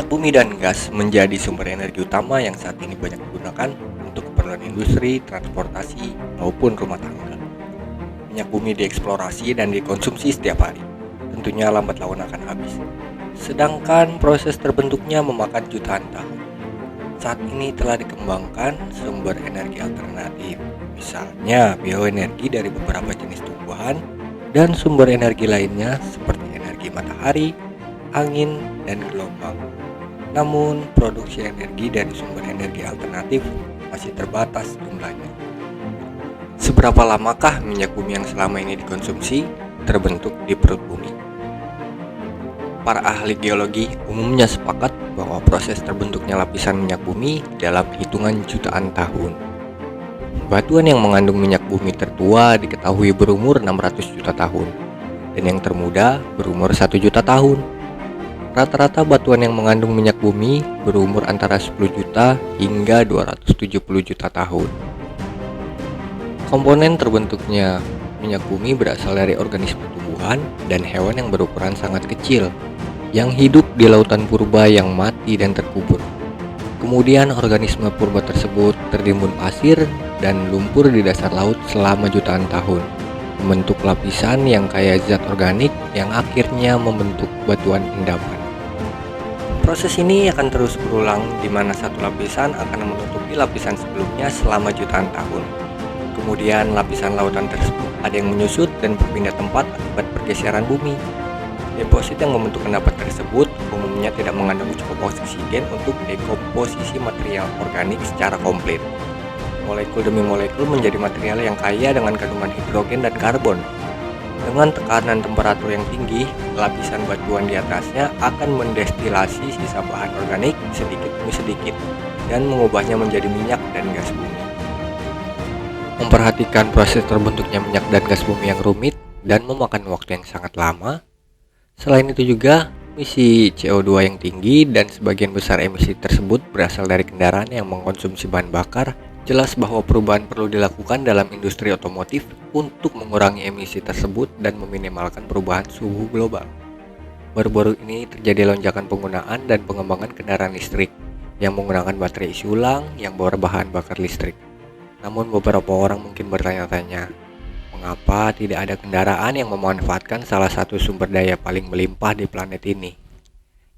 Minyak bumi dan gas menjadi sumber energi utama yang saat ini banyak digunakan untuk keperluan industri, transportasi, maupun rumah tangga. Minyak bumi dieksplorasi dan dikonsumsi setiap hari. Tentunya lambat laun akan habis. Sedangkan proses terbentuknya memakan jutaan tahun. Saat ini telah dikembangkan sumber energi alternatif, misalnya bioenergi dari beberapa jenis tumbuhan dan sumber energi lainnya seperti energi matahari, angin, dan gelombang. Namun, produksi energi dari sumber energi alternatif masih terbatas jumlahnya. Seberapa lamakah minyak bumi yang selama ini dikonsumsi terbentuk di perut bumi? Para ahli geologi umumnya sepakat bahwa proses terbentuknya lapisan minyak bumi dalam hitungan jutaan tahun. Batuan yang mengandung minyak bumi tertua diketahui berumur 600 juta tahun, dan yang termuda berumur 1 juta tahun. Rata-rata batuan yang mengandung minyak bumi berumur antara 10 juta hingga 270 juta tahun. Komponen terbentuknya minyak bumi berasal dari organisme tumbuhan dan hewan yang berukuran sangat kecil, yang hidup di lautan purba yang mati dan terkubur. Kemudian organisme purba tersebut tertimbun pasir dan lumpur di dasar laut selama jutaan tahun, membentuk lapisan yang kaya zat organik yang akhirnya membentuk batuan endapan. Proses ini akan terus berulang di mana satu lapisan akan menutupi lapisan sebelumnya selama jutaan tahun. Kemudian lapisan lautan tersebut ada yang menyusut dan berpindah tempat akibat pergeseran bumi. Deposit yang membentuk endapan tersebut umumnya tidak mengandung cukup oksigen untuk dekomposisi material organik secara komplit. Molekul demi molekul menjadi material yang kaya dengan kandungan hidrogen dan karbon. Dengan tekanan temperatur yang tinggi, lapisan batuan di atasnya akan mendestilasi sisa bahan organik sedikit demi sedikit dan mengubahnya menjadi minyak dan gas bumi. Memperhatikan proses terbentuknya minyak dan gas bumi yang rumit dan memakan waktu yang sangat lama. Selain itu juga, emisi CO2 yang tinggi dan sebagian besar emisi tersebut berasal dari kendaraan yang mengkonsumsi bahan bakar. Jelas bahwa perubahan perlu dilakukan dalam industri otomotif untuk mengurangi emisi tersebut dan meminimalkan perubahan suhu global. Baru-baru ini terjadi lonjakan penggunaan dan pengembangan kendaraan listrik yang menggunakan baterai isi ulang yang berbahan bakar listrik. Namun beberapa orang mungkin bertanya-tanya, mengapa tidak ada kendaraan yang memanfaatkan salah satu sumber daya paling melimpah di planet ini,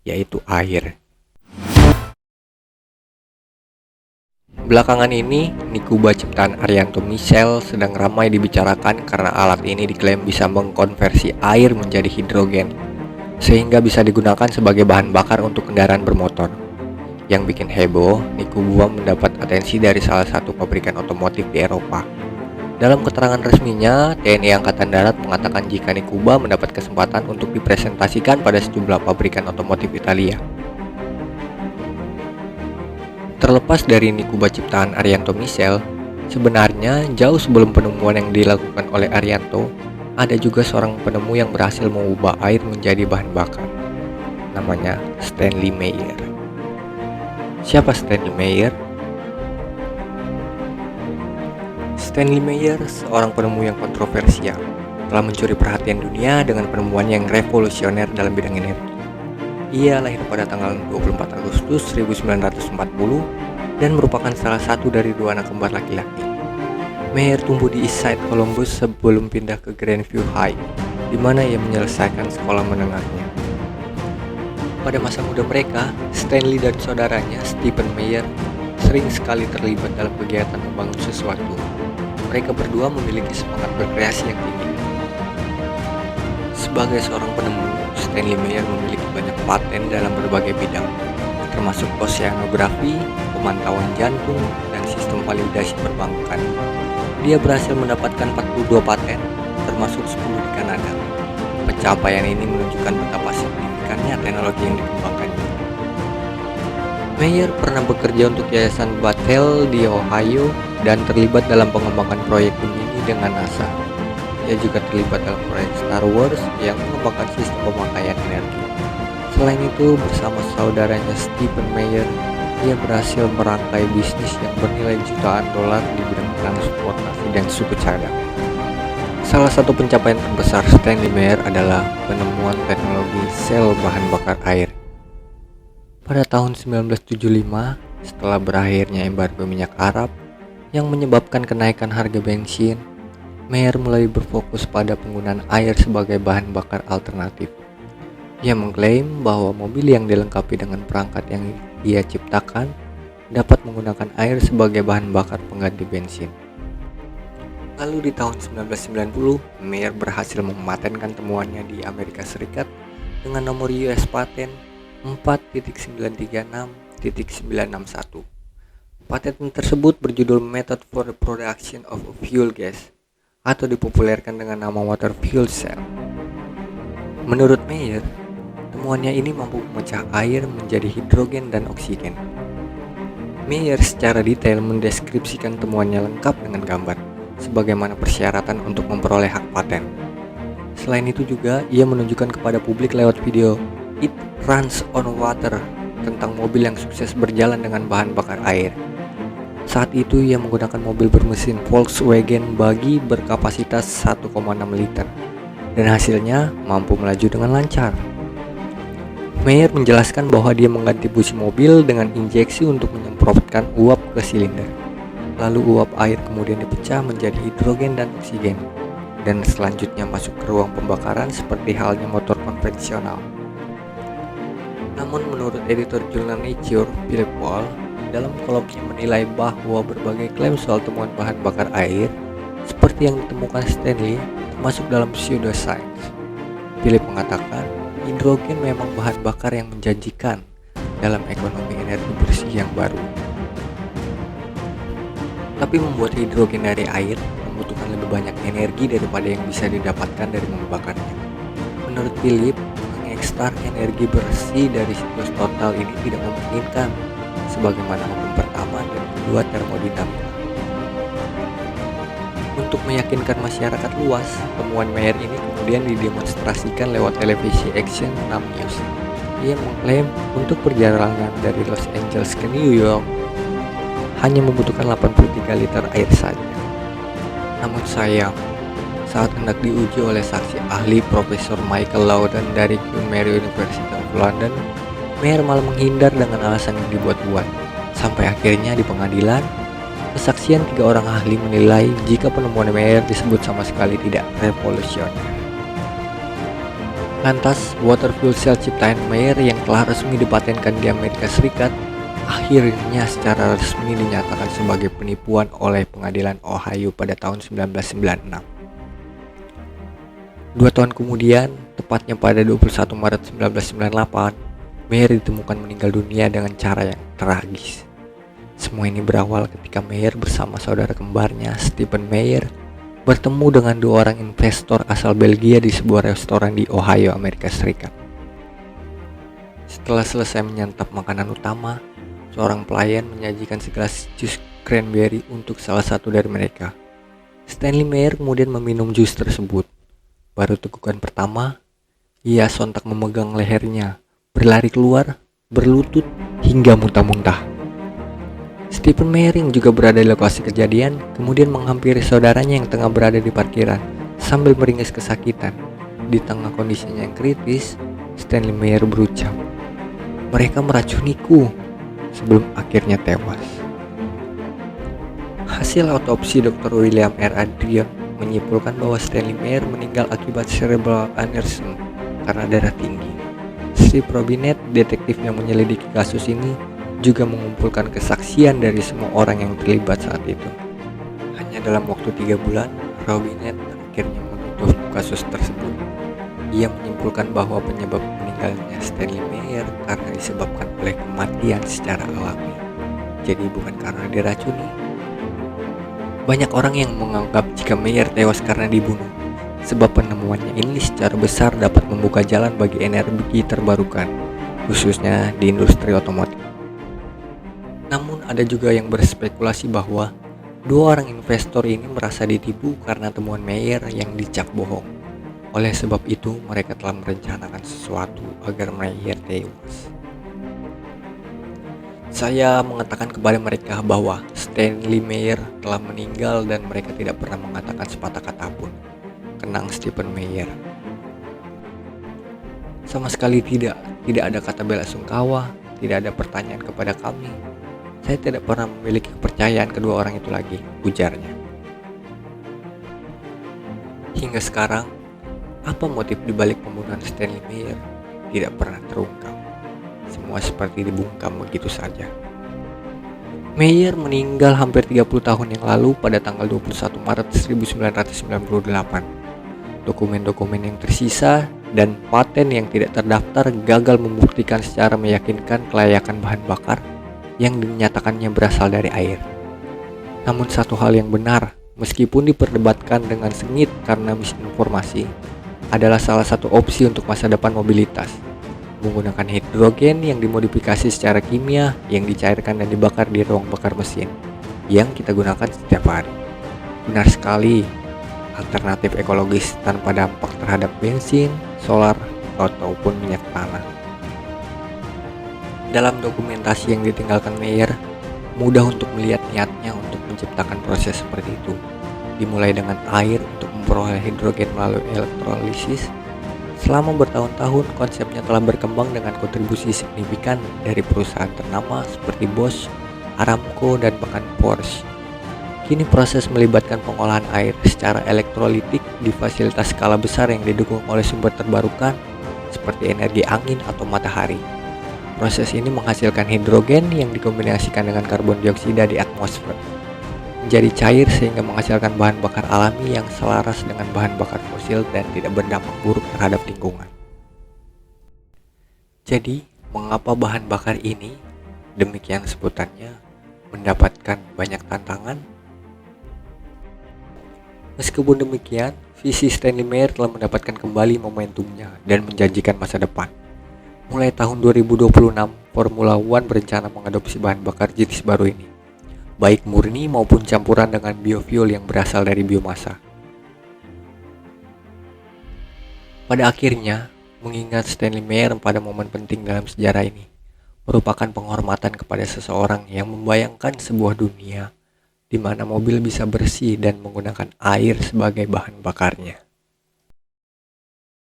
yaitu air. Belakangan ini, Nikuba ciptaan Arianto Michel sedang ramai dibicarakan karena alat ini diklaim bisa mengkonversi air menjadi hidrogen, sehingga bisa digunakan sebagai bahan bakar untuk kendaraan bermotor. Yang bikin heboh, Nikuba mendapat atensi dari salah satu pabrikan otomotif di Eropa. Dalam keterangan resminya, TNI Angkatan Darat mengatakan jika Nikuba mendapat kesempatan untuk dipresentasikan pada sejumlah pabrikan otomotif Italia. Terlepas dari Nikuba ciptaan Arianto Michel, sebenarnya jauh sebelum penemuan yang dilakukan oleh Arianto, ada juga seorang penemu yang berhasil mengubah air menjadi bahan bakar. Namanya Stanley Meyer. Siapa Stanley Meyer? Stanley Meyer, seorang penemu yang kontroversial, telah mencuri perhatian dunia dengan penemuan yang revolusioner dalam bidang energi. Ia lahir pada tanggal 24 Agustus 1940 dan merupakan salah satu dari dua anak kembar laki-laki. Meyer tumbuh di East Side Columbus sebelum pindah ke Grandview High, di mana ia menyelesaikan sekolah menengahnya. Pada masa muda mereka, Stanley dan saudaranya, Stephen Meyer, sering sekali terlibat dalam kegiatan membangun sesuatu. Mereka berdua memiliki semangat berkreasi yang tinggi. Sebagai seorang penemu, Stanley Meyer memiliki banyak paten dalam berbagai bidang, termasuk oseanografi, pemantauan jantung, dan sistem validasi perbankan. Dia berhasil mendapatkan 42 paten, termasuk 10 di Kanada. Pencapaian ini menunjukkan betapa signifikannya teknologi yang dikembangkannya. Meyer pernah bekerja untuk Yayasan Battelle di Ohio dan terlibat dalam pengembangan proyek Gemini dengan NASA. Ia juga terlibat dalam proyek Star Wars yang mengembangkan sistem pemakaian energi. Selain itu, bersama saudaranya Stephen Meyer, ia berhasil merangkai bisnis yang bernilai jutaan dolar di bidang transportasi dan suku cadang. Salah satu pencapaian terbesar Stanley Meyer adalah penemuan teknologi sel bahan bakar air. Pada tahun 1975, setelah berakhirnya embargo minyak Arab yang menyebabkan kenaikan harga bensin, Meyer mulai berfokus pada penggunaan air sebagai bahan bakar alternatif. Ia mengklaim bahwa mobil yang dilengkapi dengan perangkat yang ia ciptakan dapat menggunakan air sebagai bahan bakar pengganti bensin. Lalu di tahun 1990, Meyer berhasil mematenkan temuannya di Amerika Serikat dengan nomor US paten 4.936.961. Paten tersebut berjudul Method for the Production of a Fuel Gas atau dipopulerkan dengan nama water fuel cell. Menurut Meyer, temuannya ini mampu memecah air menjadi hidrogen dan oksigen. Meyer secara detail mendeskripsikan temuannya lengkap dengan gambar, sebagaimana persyaratan untuk memperoleh hak paten. Selain itu juga, ia menunjukkan kepada publik lewat video It Runs on Water tentang mobil yang sukses berjalan dengan bahan bakar air. Saat itu ia menggunakan mobil bermesin Volkswagen buggy berkapasitas 1,6 liter dan hasilnya mampu melaju dengan lancar. Meyer menjelaskan bahwa dia mengganti busi mobil dengan injeksi untuk menyemprotkan uap ke silinder. Lalu uap air kemudian dipecah menjadi hidrogen dan oksigen, dan selanjutnya masuk ke ruang pembakaran seperti halnya motor konvensional. Namun menurut editor jurnal Nature, Philip Wall, dalam kolomnya menilai bahwa berbagai klaim soal temuan bahan bakar air, seperti yang ditemukan Stanley, termasuk dalam pseudoscience. Philip mengatakan, hidrogen memang bahan bakar yang menjanjikan dalam ekonomi energi bersih yang baru. Tapi membuat hidrogen dari air membutuhkan lebih banyak energi daripada yang bisa didapatkan dari membakarnya. Menurut Philip, mengekstrak energi bersih dari siklus total ini tidak memungkinkan, sebagaimana hukum pertama dan kedua termodinamika. Untuk meyakinkan masyarakat luas, temuan Meyer ini kemudian didemonstrasikan lewat televisi Action 6 News. Ia mengklaim untuk perjalanan dari Los Angeles ke New York hanya membutuhkan 83 liter air saja. Namun sayang, saat hendak diuji oleh saksi ahli Profesor Michael Loudon dari Queen Mary University of London, Meyer malah menghindar dengan alasan yang dibuat-buat. Sampai akhirnya di pengadilan, kesaksian 3 orang ahli menilai jika penemuan Meyer disebut sama sekali tidak revolusioner. Lantas, water fuel cell ciptaan Meyer yang telah resmi dipatenkan di Amerika Serikat akhirnya secara resmi dinyatakan sebagai penipuan oleh pengadilan Ohio pada tahun 1996. 2 tahun kemudian, tepatnya pada 21 Maret 1998, Meyer ditemukan meninggal dunia dengan cara yang tragis. Semua ini berawal ketika Meyer bersama saudara kembarnya, Stephen Meyer, bertemu dengan 2 orang investor asal Belgia di sebuah restoran di Ohio, Amerika Serikat. Setelah selesai menyantap makanan utama, seorang pelayan menyajikan segelas jus cranberry untuk salah satu dari mereka. Stanley Meyer kemudian meminum jus tersebut. Baru tegukan pertama, ia sontak memegang lehernya, berlari keluar, berlutut, hingga muntah-muntah. Stephen Meyer yang juga berada di lokasi kejadian kemudian menghampiri saudaranya yang tengah berada di parkiran sambil meringis kesakitan. Di tengah kondisinya yang kritis, Stanley Meyer berucap, "Mereka meracuniku," sebelum akhirnya tewas. Hasil autopsi Dr. William R. Adrian menyimpulkan bahwa Stanley Meyer meninggal akibat cerebral aneurysm karena darah tinggi. Steve Robinet, detektif yang menyelidiki kasus ini, juga mengumpulkan kesaksian dari semua orang yang terlibat saat itu. Hanya dalam waktu 3 bulan, Robinet akhirnya menutup kasus tersebut. Ia menyimpulkan bahwa penyebab meninggalnya Stanley Meyer karena disebabkan oleh kematian secara alami, jadi bukan karena diracuni. Banyak orang yang menganggap jika Meyer tewas karena dibunuh, sebab penemuannya ini secara besar dapat membuka jalan bagi energi terbarukan, khususnya di industri otomotif. Namun ada juga yang berspekulasi bahwa 2 orang investor ini merasa ditipu karena temuan Meyer yang dicap bohong. Oleh sebab itu, mereka telah merencanakan sesuatu agar Meyer tewas. Saya mengatakan kepada mereka bahwa Stanley Meyer telah meninggal dan mereka tidak pernah mengatakan sepatah kata pun, kenang Stephen Meyer. Sama sekali tidak ada kata bela sungkawa, tidak ada pertanyaan kepada kami. Saya tidak pernah memiliki kepercayaan kedua orang itu lagi, ujarnya. Hingga sekarang, apa motif dibalik pembunuhan Stanley Meyer tidak pernah terungkap. Semua seperti dibungkam begitu saja. Meyer meninggal hampir 30 tahun yang lalu pada tanggal 21 Maret 1998. Dokumen-dokumen yang tersisa dan paten yang tidak terdaftar gagal membuktikan secara meyakinkan kelayakan bahan bakar yang dinyatakannya berasal dari air. Namun satu hal yang benar, meskipun diperdebatkan dengan sengit karena misinformasi, adalah salah satu opsi untuk masa depan mobilitas. Menggunakan hidrogen yang dimodifikasi secara kimia yang dicairkan dan dibakar di ruang bakar mesin yang kita gunakan setiap hari. Benar sekali, alternatif ekologis tanpa dampak terhadap bensin, solar, ataupun minyak tanah. Dalam dokumentasi yang ditinggalkan Meyer, mudah untuk melihat niatnya untuk menciptakan proses seperti itu. Dimulai dengan air untuk memperoleh hidrogen melalui elektrolisis. Selama bertahun-tahun, konsepnya telah berkembang dengan kontribusi signifikan dari perusahaan ternama seperti Bosch, Aramco, dan bahkan Porsche. Kini proses melibatkan pengolahan air secara elektrolitik di fasilitas skala besar yang didukung oleh sumber terbarukan seperti energi angin atau matahari. Proses ini menghasilkan hidrogen yang dikombinasikan dengan karbon dioksida di atmosfer menjadi cair sehingga menghasilkan bahan bakar alami yang selaras dengan bahan bakar fosil dan tidak berdampak buruk terhadap lingkungan. Jadi, mengapa bahan bakar ini, demikian sebutannya, mendapatkan banyak tantangan? Meskipun demikian, visi Stanley Meyer telah mendapatkan kembali momentumnya dan menjanjikan masa depan. Mulai tahun 2026, Formula One berencana mengadopsi bahan bakar jenis baru ini, baik murni maupun campuran dengan biofuel yang berasal dari biomasa. Pada akhirnya, mengingat Stanley Meyer pada momen penting dalam sejarah ini, merupakan penghormatan kepada seseorang yang membayangkan sebuah dunia di mana mobil bisa bersih dan menggunakan air sebagai bahan bakarnya.